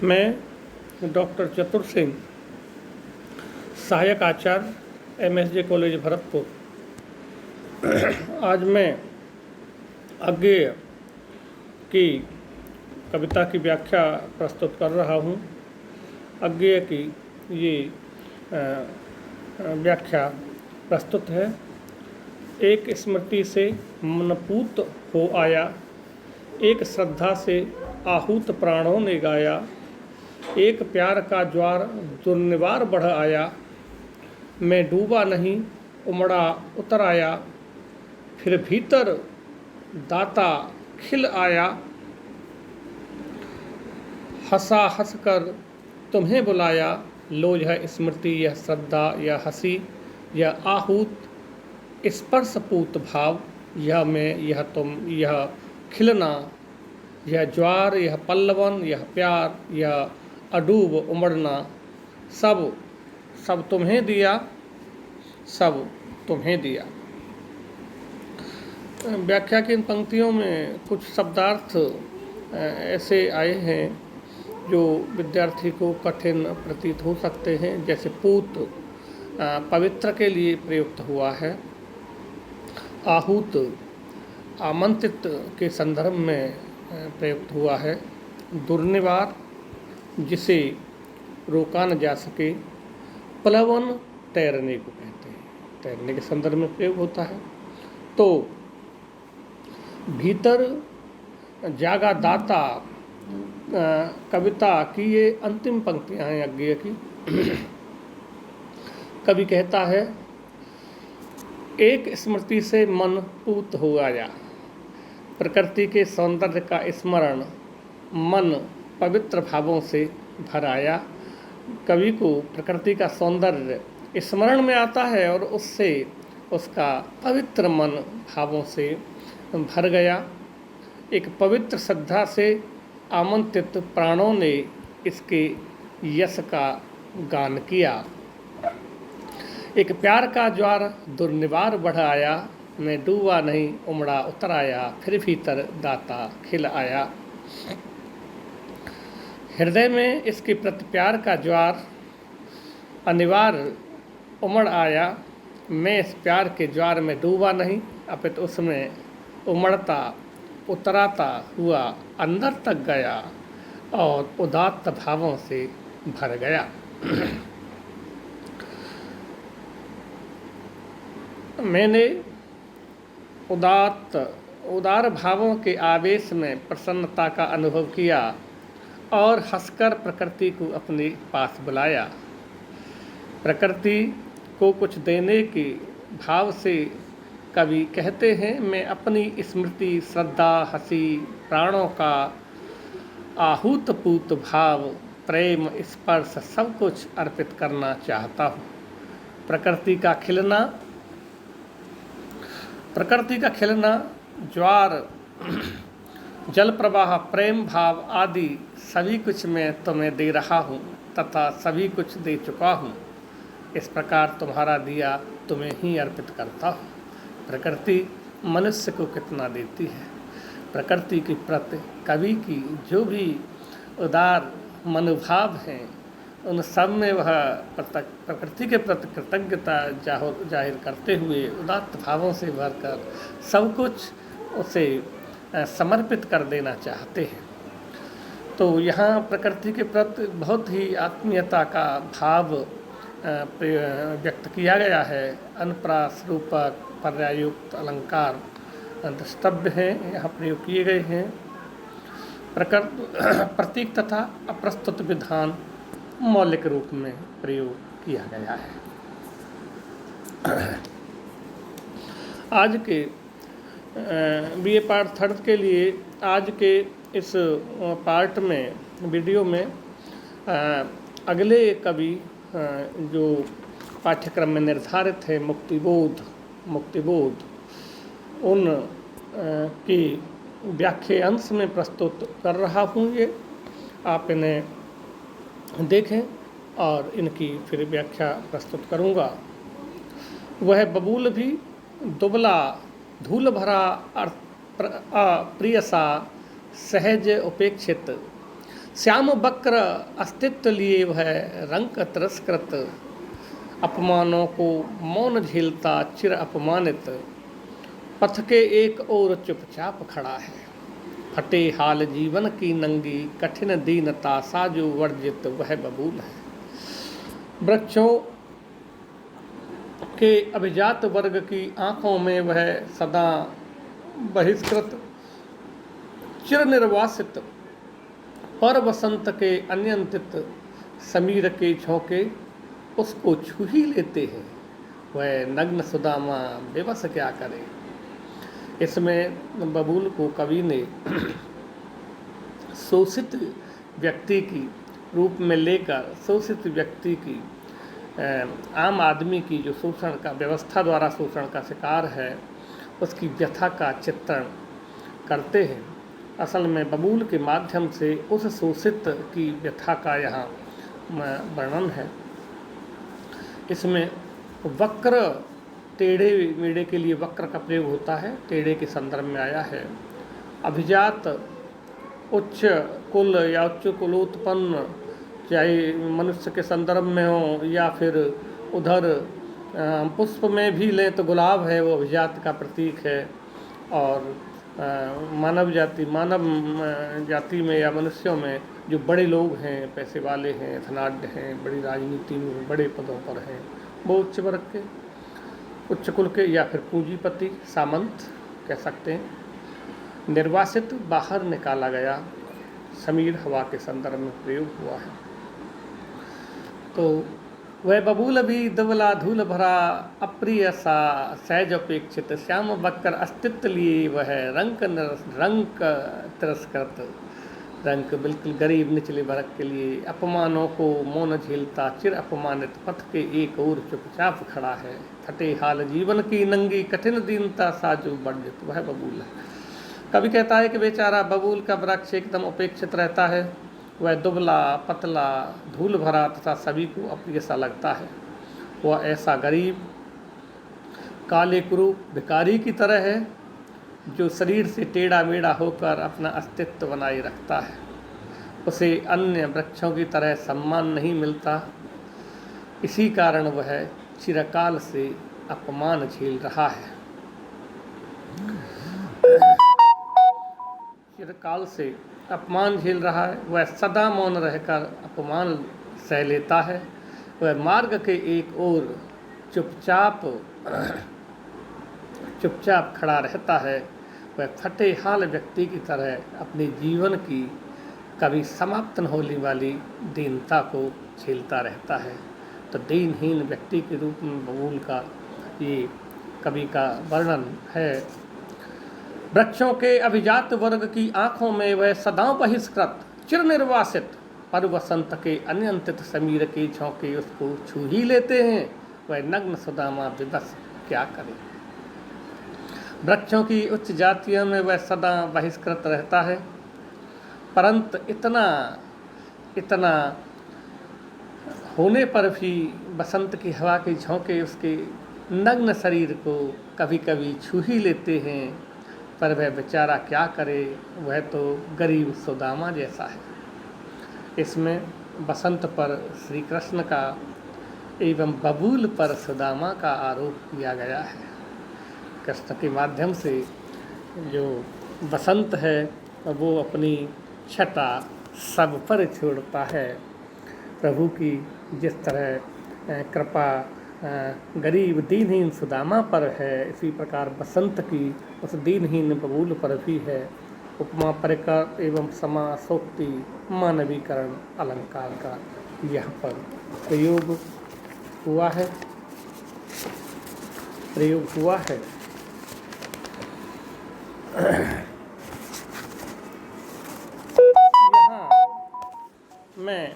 मैं डॉक्टर चतुर सिंह, सहायक आचार्य MSJ कॉलेज भरतपुर। आज मैं अज्ञेय की कविता की व्याख्या प्रस्तुत कर रहा हूँ। अज्ञेय की ये व्याख्या प्रस्तुत है। एक स्मृति से मनपूत हो आया, एक श्रद्धा से आहूत प्राणों ने गाया, एक प्यार का ज्वार दुर्निवार बढ़ आया, मैं डूबा नहीं उमड़ा उतर आया, फिर भीतर दाता खिल आया, हंसा हंस कर तुम्हें बुलाया, लो यह स्मृति, यह श्रद्धा, यह हंसी, यह आहूत स्पर्शपूत भाव, यह मैं, यह तुम, यह खिलना, यह ज्वार, यह पल्लवन, यह प्यार, यह अडूब उमड़ना, सब तुम्हें दिया, सब तुम्हें दिया। व्याख्या की इन पंक्तियों में कुछ शब्दार्थ ऐसे आए हैं जो विद्यार्थी को कठिन प्रतीत हो सकते हैं। जैसे पूत पवित्र के लिए प्रयुक्त हुआ है, आहूत आमंत्रित के संदर्भ में प्रयुक्त हुआ है, दुर्निवार जिसे रोका न जा सके, प्लवन तैरने को कहते हैं, तैरने के संदर्भ में प्रयोग होता है। तो भीतर जागा दाता कविता की ये अंतिम पंक्तियां हैं अज्ञेय की। कवि कहता है, एक स्मृति से मन पूत हो आया, प्रकृति के सौंदर्य का स्मरण मन पवित्र भावों से भर आया। कवि को प्रकृति का सौंदर्य स्मरण में आता है और उससे उसका पवित्र मन भावों से भर गया। एक पवित्र श्रद्धा से आमंत्रित प्राणों ने इसके यश का गान किया। एक प्यार का ज्वार दुर्निवार बढ़ आया, मैं डूबा नहीं उमड़ा उतर आया, फिर भीतर दाता खिल आया। हृदय में इसके प्रति प्यार का ज्वार अनिवार्य उमड़ आया। मैं इस प्यार के ज्वार में डूबा नहीं, अपितु उसमें उमड़ता उतराता हुआ अंदर तक गया और उदात्त भावों से भर गया। मैंने उदार भावों के आवेश में प्रसन्नता का अनुभव किया और हंसकर प्रकृति को अपने पास बुलाया। प्रकृति को कुछ देने के भाव से कवि कहते हैं, मैं अपनी स्मृति, श्रद्धा, हंसी, प्राणों का आहूतपूत भाव, प्रेम, स्पर्श सब कुछ अर्पित करना चाहता हूँ। प्रकृति का खिलना, ज्वार, जल प्रवाह, प्रेम भाव आदि सभी कुछ मैं तुम्हें दे रहा हूँ तथा सभी कुछ दे चुका हूँ। इस प्रकार तुम्हारा दिया तुम्हें ही अर्पित करता हूँ। प्रकृति मनुष्य को कितना देती है। प्रकृति के प्रति कवि की जो भी उदार मनोभाव हैं, उन सब में वह प्रकृति के प्रति कृतज्ञता जाहिर करते हुए उदात्त भावों से भरकर सब कुछ उसे समर्पित कर देना चाहते हैं। तो यहाँ प्रकृति के प्रति बहुत ही आत्मीयता का भाव व्यक्त किया गया है। अनुप्रास, रूपक, पर्यायुक्त अलंकार द्रष्टव्य हैं, यहाँ प्रयोग किए गए हैं। प्रतीक तथा अप्रस्तुत विधान मौलिक रूप में प्रयोग किया गया है। आज के BA पार्ट 3 के लिए आज के इस पार्ट में, वीडियो में अगले कवि जो पाठ्यक्रम में निर्धारित है, मुक्तिबोध, उन की व्याख्या अंश में प्रस्तुत कर रहा हूँ। ये आप इन्हें देखें और इनकी फिर व्याख्या प्रस्तुत करूँगा। वह बबूल भी दुबला, धूल भरा, अप्रिय सा, सहज उपेक्षित, श्याम वक्र अस्तित्व लिए वह रंक तिरस्कृत, अपमानों को मौन झेलता चिर अपमानित, पथ के एक ओर चुपचाप खड़ा है। फटे हाल जीवन की नंगी कठिन दीनता, साजो वर्जित वह बबूल है। वृक्षों के अभिजात वर्ग की आंखों में वह सदा बहिष्कृत, चिर निर्वासित, पर वसंत के अनियंत्रित समीर के झोंके उसको छू ही लेते हैं। वह नग्न सुदामा बेबस क्या करे। इसमें बबूल को कवि ने शोषित व्यक्ति की रूप में लेकर शोषित व्यक्ति की, आम आदमी की जो शोषण का व्यवस्था द्वारा शोषण का शिकार है, उसकी व्यथा का चित्रण करते हैं। असल में बबूल के माध्यम से उस शोषित की व्यथा का यहाँ वर्णन है। इसमें वक्र, टेढ़े मेढ़े के लिए वक्र का प्रयोग होता है, टेढ़े के संदर्भ में आया है। अभिजात, उच्च कुल या उच्च कुलोत्पन्न, चाहे मनुष्य के संदर्भ में हो या फिर उधर पुष्प में भी लें तो गुलाब है, वो अभिजात का प्रतीक है। और मानव जाति में या मनुष्यों में जो बड़े लोग हैं, पैसे वाले हैं, धनाढ्य हैं, बड़ी राजनीति में बड़े पदों पर हैं, वो उच्च वर्ग के, उच्च कुल के या फिर पूंजीपति, सामंत कह सकते हैं। निर्वासित, बाहर निकाला गया, समीर हवा के संदर्भ में प्रयोग हुआ है। तो वह बबूल भी दुबला धूल भरा, अप्रिय सा सहज अपेक्षित, श्याम वक्र अस्तित्व लिए वह रंक तिरस्कृत, रंक बिल्कुल गरीब निचले वर्ग के लिए, अपमानों को मौन झेलता चिर अपमानित, पथ के एक ओर चुपचाप खड़ा है। फटे हाल जीवन की नंगी कठिन दीनता, साजो वर्जित वह बबूल है। कवि कहता है कि बेचारा बबूल का वृक्ष एकदम उपेक्षित रहता है, वह दुबला पतला धूल भरा तथा सभी को अप्रिय सा लगता है। वह ऐसा गरीब काले कुरूप भिखारी की तरह है जो शरीर से टेढ़ा मेढ़ा होकर अपना अस्तित्व बनाए रखता है। उसे अन्य वृक्षों की तरह सम्मान नहीं मिलता, इसी कारण वह चिरकाल से अपमान झेल रहा है। चिरकाल से अपमान झेल रहा है। वह सदा मौन रहकर अपमान सह लेता है। वह मार्ग के एक ओर चुपचाप खड़ा रहता है। वह फटे हाल व्यक्ति की तरह अपने जीवन की कभी समाप्त न होने वाली दीनता को झेलता रहता है। तो दीनहीन व्यक्ति के रूप में बबूल का ये कवि का वर्णन है। वृक्षों के अभिजात वर्ग की आंखों में वह सदा बहिष्कृत, चिर निर्वासित, पर वसंत के अनियंत्रित समीर के झोंके उसको छू ही लेते हैं। वह नग्न सुदामा विवश क्या करे। वृक्षों की उच्च जातियों में वह सदा बहिष्कृत रहता है, परंतु इतना होने पर भी बसंत की हवा के झोंके उसके नग्न शरीर को कभी कभी छू ही लेते हैं। पर वह बेचारा क्या करे, वह तो गरीब सुदामा जैसा है। इसमें बसंत पर श्री कृष्ण का एवं बबूल पर सुदामा का आरोप किया गया है। कृष्ण के माध्यम से जो बसंत है वो अपनी छटा सब पर छोड़ता है। प्रभु की जिस तरह कृपा गरीब दीनहीन सुदामा पर है, इसी प्रकार बसंत की उस दीनहीन बबूल पर भी है। उपमा परिकर एवं समासोक्ति मानवीकरण अलंकार का यहाँ पर प्रयोग हुआ है। यहाँ मैं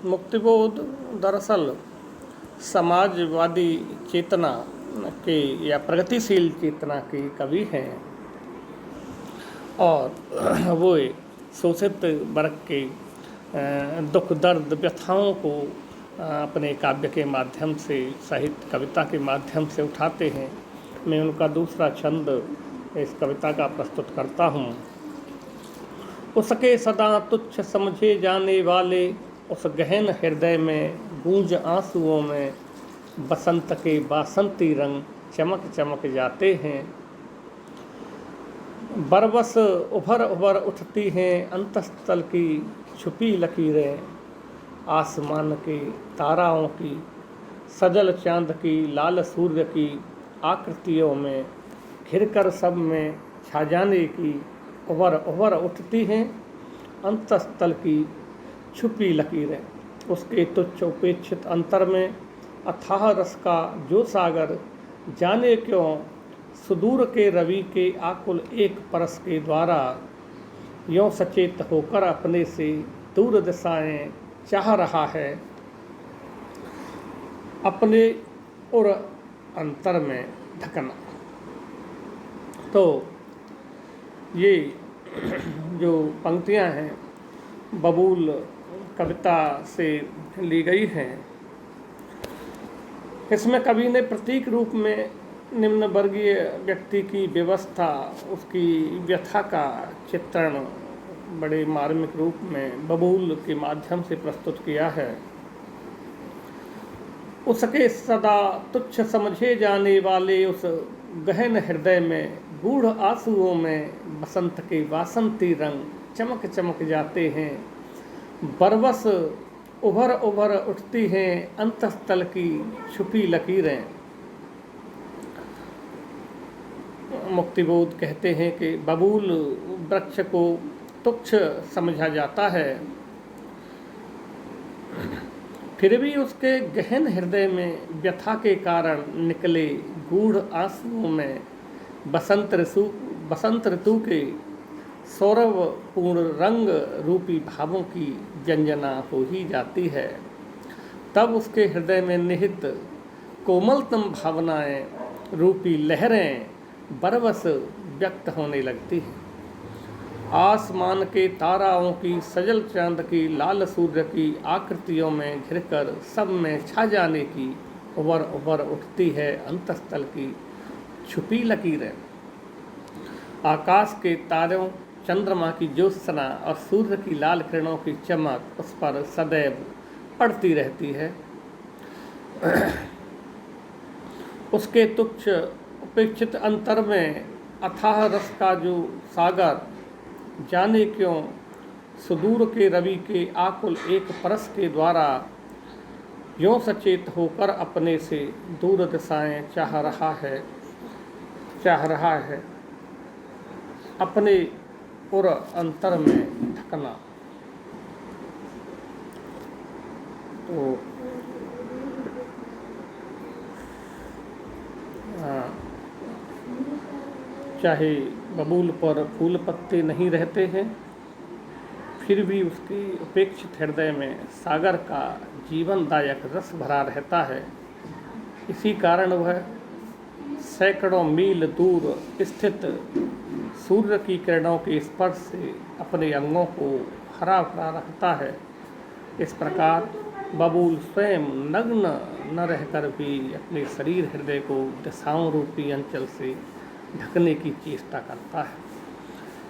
मुक्तिबोध दरअसल समाजवादी चेतना के या प्रगतिशील चेतना के कवि हैं और वो शोषित वर्ग के दुख दर्द व्यथाओं को अपने काव्य के माध्यम से, साहित्य कविता के माध्यम से उठाते हैं। मैं उनका दूसरा छंद इस कविता का प्रस्तुत करता हूँ। उसके सदा तुच्छ समझे जाने वाले उस गहन हृदय में गूंज आंसुओं में बसंत के बासंती रंग चमक चमक जाते हैं। बरबस उभर उभर उठती हैं अंतस्थल की छुपी लकीरें, आसमान के ताराओं की, सजल चांद की, लाल सूर्य की आकृतियों में घिरकर सब में छा जाने की उभर उभर उठती हैं अंतस्थल की छुपी लकीरें। उसके तुच्छ उपेक्षित अंतर में अथाह रस का जो सागर, जाने क्यों सुदूर के रवि के आकुल एक परस के द्वारा यों सचेत होकर अपने से दूर दिशाएं चाह रहा है, अपने और अंतर में ढकना। तो ये जो पंक्तियां हैं बबूल कविता से ली गई हैं। इसमें कवि ने प्रतीक रूप में निम्न वर्गीय व्यक्ति की व्यवस्था, उसकी व्यथा का चित्रण बड़े मार्मिक रूप में बबूल के माध्यम से प्रस्तुत किया है। उसके सदा तुच्छ समझे जाने वाले उस गहन हृदय में गूढ़ आंसुओं में बसंत के वासंती रंग चमक चमक जाते हैं। बरबस उभर उभर उठती हैं अंतस्थल की छुपी लकीरें। मुक्तिबोध कहते हैं कि बबूल वृक्ष को तुच्छ समझा जाता है, फिर भी उसके गहन हृदय में व्यथा के कारण निकले गूढ़ आंसुओं में बसंत ऋतु के सौरभपूर्ण रंग रूपी भावों की व्यंजना हो ही जाती है। तब उसके हृदय में निहित कोमलतम भावनाएं रूपी लहरें बरबस व्यक्त होने लगती हैं। आसमान के ताराओं की, सजल चांद की, लाल सूर्य की आकृतियों में घिरकर सब में छा जाने की उभर उभर उठती है अंतस्थल की छुपी लकीरें। आकाश के तारों, चंद्रमा की ज्योत्सना और सूर्य की लाल किरणों की चमक उस पर सदैव पड़ती रहती है। उसके तुच्छ उपेक्षित अंतर में अथाह रस का जो सागर, जाने क्यों सुदूर के रवि के आकुल एक परस के द्वारा यों सचेत होकर अपने से दूर दिशाएं चाह रहा है, अपने और अंतर में ढकना। तो चाहे बबूल पर फूल पत्ते नहीं रहते हैं, फिर भी उसके उपेक्षित हृदय में सागर का जीवनदायक रस भरा रहता है। इसी कारण वह सैकड़ों मील दूर स्थित सूर्य की किरणों के स्पर्श से अपने अंगों को हरा भरा रखता है। इस प्रकार बबूल स्वयं नग्न न रहकर भी अपने शरीर हृदय को दिशाओं रूपी अंचल से ढकने की चेष्टा करता है।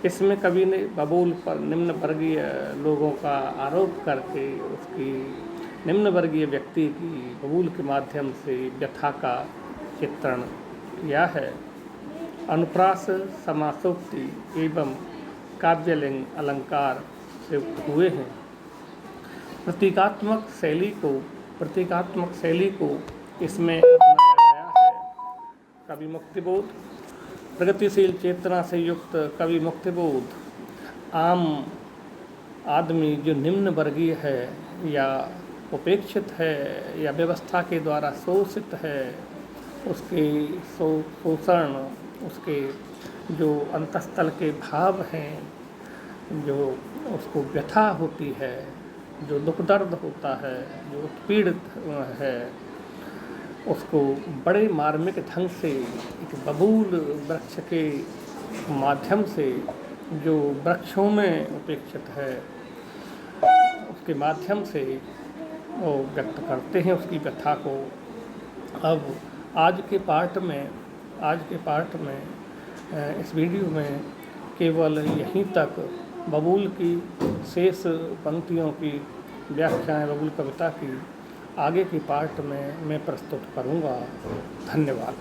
इसमें कवि ने बबूल पर निम्न वर्गीय लोगों का आरोप करके उसकी निम्न वर्गीय व्यक्ति की बबूल के माध्यम से व्यथा का चित्रण किया है। अनुप्रास, समासोक्ति एवं काव्यलिंग अलंकार से हुए हैं। प्रतीकात्मक शैली को इसमें अपनाया गया है। कवि मुक्तिबोध, प्रगतिशील चेतना से युक्त कवि मुक्तिबोध आम आदमी जो निम्न वर्गीय है या उपेक्षित है या व्यवस्था के द्वारा शोषित है, उसके शोषण, उसके जो अंतस्थल के भाव हैं, जो उसको व्यथा होती है, जो दुख दर्द होता है, जो उत्पीड़ित है, उसको बड़े मार्मिक ढंग से एक बबूल वृक्ष के माध्यम से, जो वृक्षों में उपेक्षित है, उसके माध्यम से वो व्यक्त करते हैं उसकी व्यथा को। अब आज के पार्ट में इस वीडियो में केवल यहीं तक बबूल की शेष पंक्तियों की व्याख्याएं बबूल कविता की आगे की पार्ट में मैं प्रस्तुत करूंगा। धन्यवाद।